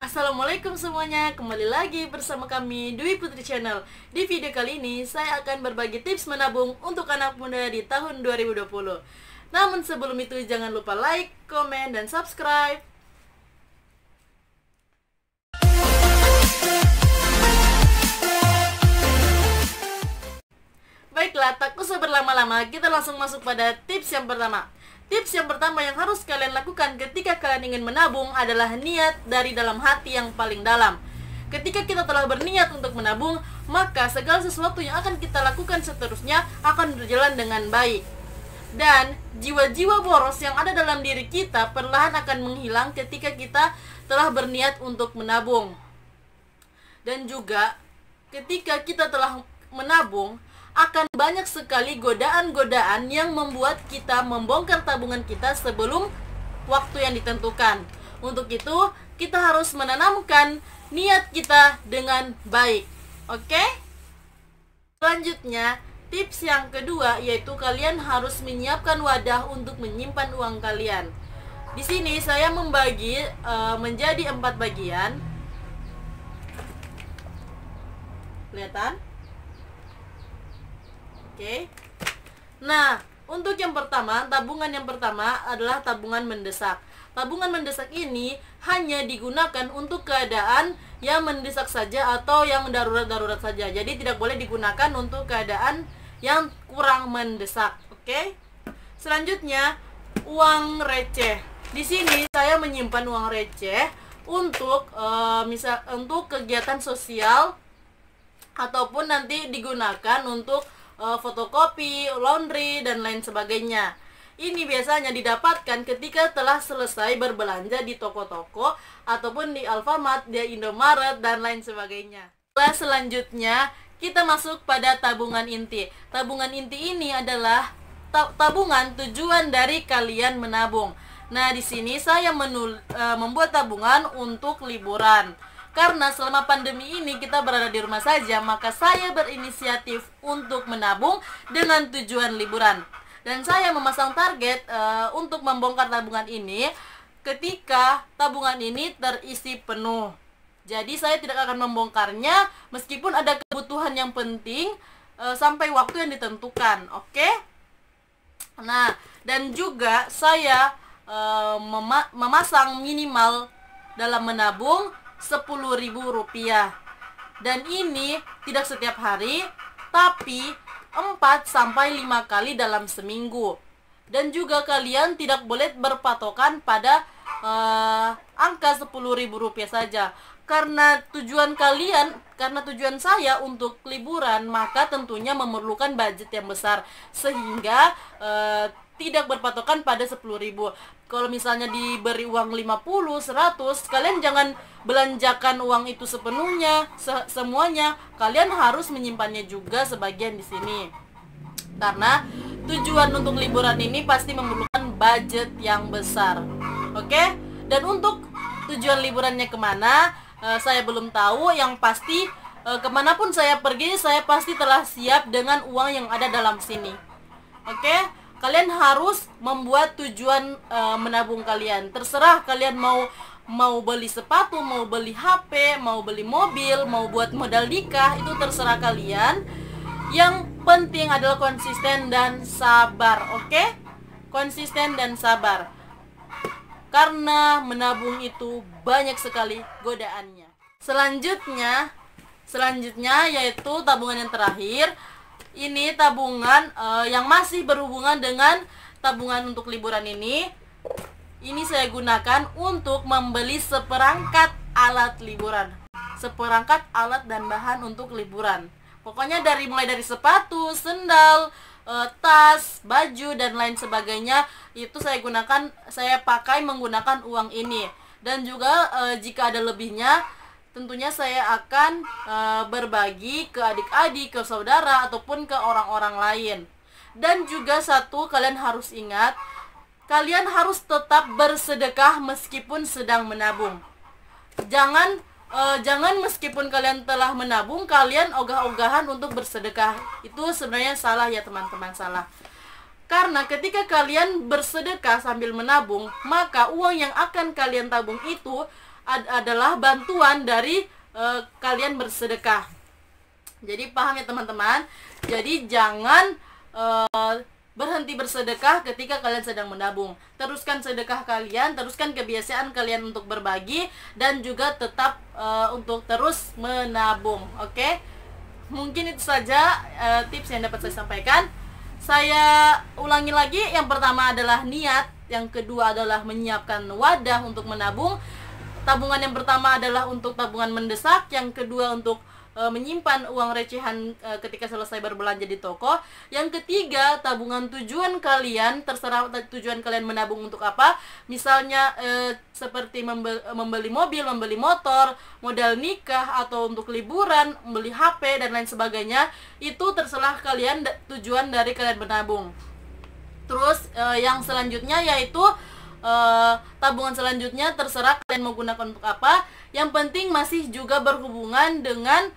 Assalamualaikum semuanya, kembali lagi bersama kami Dwi Putri Channel. Di video kali ini saya akan berbagi tips menabung untuk anak muda di tahun 2020. Namun sebelum itu jangan lupa like, komen, dan subscribe. Baiklah, tak usah berlama-lama, kita langsung masuk pada tips yang pertama. Tips yang pertama yang harus kalian lakukan ketika kalian ingin menabung adalah niat dari dalam hati yang paling dalam. Ketika kita telah berniat untuk menabung, maka segala sesuatu yang akan kita lakukan seterusnya akan berjalan dengan baik. Dan jiwa-jiwa boros yang ada dalam diri kita perlahan akan menghilang ketika kita telah berniat untuk menabung. Dan juga ketika kita telah menabung, akan banyak sekali godaan-godaan yang membuat kita membongkar tabungan kita sebelum waktu yang ditentukan. Untuk itu, kita harus menanamkan niat kita dengan baik. Oke? Selanjutnya, tips yang kedua yaitu kalian harus menyiapkan wadah untuk menyimpan uang kalian. Di sini saya membagi menjadi 4 bagian. Kelihatan? Oke. Nah, untuk yang pertama, tabungan yang pertama adalah tabungan mendesak. Tabungan mendesak ini hanya digunakan untuk keadaan yang mendesak saja atau yang darurat-darurat saja. Jadi tidak boleh digunakan untuk keadaan yang kurang mendesak. Oke? Selanjutnya, uang receh. Di sini saya menyimpan uang receh untuk untuk kegiatan sosial ataupun nanti digunakan untuk fotokopi, laundry, dan lain sebagainya. Ini biasanya didapatkan ketika telah selesai berbelanja di toko-toko ataupun di Alfamart, di Indomaret, dan lain sebagainya. Selanjutnya, kita masuk pada tabungan inti. Tabungan inti ini adalah tabungan tujuan dari kalian menabung. Nah, di sini saya membuat tabungan untuk liburan. Karena selama pandemi ini kita berada di rumah saja, maka saya berinisiatif untuk menabung dengan tujuan liburan. Dan saya memasang target untuk membongkar tabungan ini ketika tabungan ini terisi penuh. Jadi saya tidak akan membongkarnya meskipun ada kebutuhan yang penting sampai waktu yang ditentukan. Oke? Nah, dan juga saya memasang minimal dalam menabung Rp10.000. Dan ini tidak setiap hari, tapi 4-5 kali dalam seminggu. Dan juga kalian tidak boleh berpatokan pada angka Rp10.000 saja. Karena tujuan saya untuk liburan, maka tentunya memerlukan budget yang besar. Sehingga tidak berpatokan pada 10.000. Kalau misalnya diberi uang 50, 100, kalian jangan belanjakan uang itu sepenuhnya, semuanya. Kalian harus menyimpannya juga sebagian di sini. Karena tujuan untuk liburan ini pasti memerlukan budget yang besar. Oke? Dan untuk tujuan liburannya kemana, saya belum tahu. Yang pasti kemanapun saya pergi, saya pasti telah siap dengan uang yang ada dalam sini. Oke? Kalian harus membuat tujuan menabung kalian. Terserah kalian mau beli sepatu, mau beli HP, mau beli mobil, mau buat modal nikah, itu terserah kalian. Yang penting adalah konsisten dan sabar, oke? Konsisten dan sabar. Karena menabung itu banyak sekali godaannya. Selanjutnya yaitu tabungan yang terakhir. Ini tabungan yang masih berhubungan dengan tabungan untuk liburan ini. Ini saya gunakan untuk membeli seperangkat alat liburan. Seperangkat alat dan bahan untuk liburan. Pokoknya mulai dari sepatu, sendal, tas, baju, dan lain sebagainya. Itu saya pakai menggunakan uang ini. Dan juga jika ada lebihnya, tentunya saya akan berbagi ke adik-adik, ke saudara, ataupun ke orang-orang lain. Dan juga kalian harus ingat, kalian harus tetap bersedekah meskipun sedang menabung. Jangan meskipun kalian telah menabung, kalian ogah-ogahan untuk bersedekah. Itu sebenarnya salah ya teman-teman, salah. Karena ketika kalian bersedekah sambil menabung, maka uang yang akan kalian tabung itu adalah bantuan dari kalian bersedekah. Jadi paham ya teman-teman. Jadi jangan berhenti bersedekah ketika kalian sedang menabung. Teruskan sedekah kalian, teruskan kebiasaan kalian untuk berbagi, dan juga tetap untuk terus menabung. Oke? Mungkin itu saja tips yang dapat saya sampaikan. Saya ulangi lagi, yang pertama adalah niat, yang kedua adalah menyiapkan wadah untuk menabung. Tabungan yang pertama adalah untuk tabungan mendesak, yang kedua untuk menyimpan uang recehan ketika selesai berbelanja di toko. Yang ketiga, tabungan tujuan kalian, terserah tujuan kalian menabung untuk apa. Misalnya seperti membeli mobil, membeli motor, modal nikah, atau untuk liburan, membeli HP, dan lain sebagainya. Itu terserah kalian, tujuan dari kalian menabung. Terus yang selanjutnya yaitu tabungan selanjutnya terserah kalian mau gunakan untuk apa. Yang penting masih juga berhubungan dengan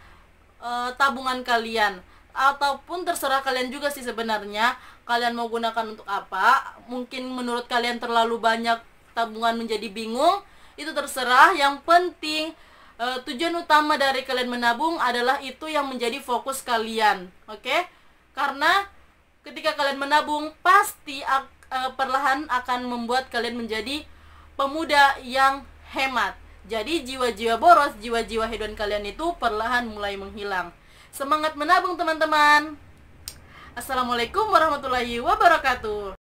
tabungan kalian, ataupun terserah kalian juga sih sebenarnya kalian mau gunakan untuk apa. Mungkin menurut kalian terlalu banyak tabungan menjadi bingung, itu terserah. Yang penting tujuan utama dari kalian menabung adalah itu yang menjadi fokus kalian. Oke? Karena ketika kalian menabung pasti perlahan akan membuat kalian menjadi pemuda yang hemat. Jadi jiwa-jiwa boros, jiwa-jiwa hedon kalian itu perlahan mulai menghilang. Semangat menabung teman-teman. Assalamualaikum warahmatullahi wabarakatuh.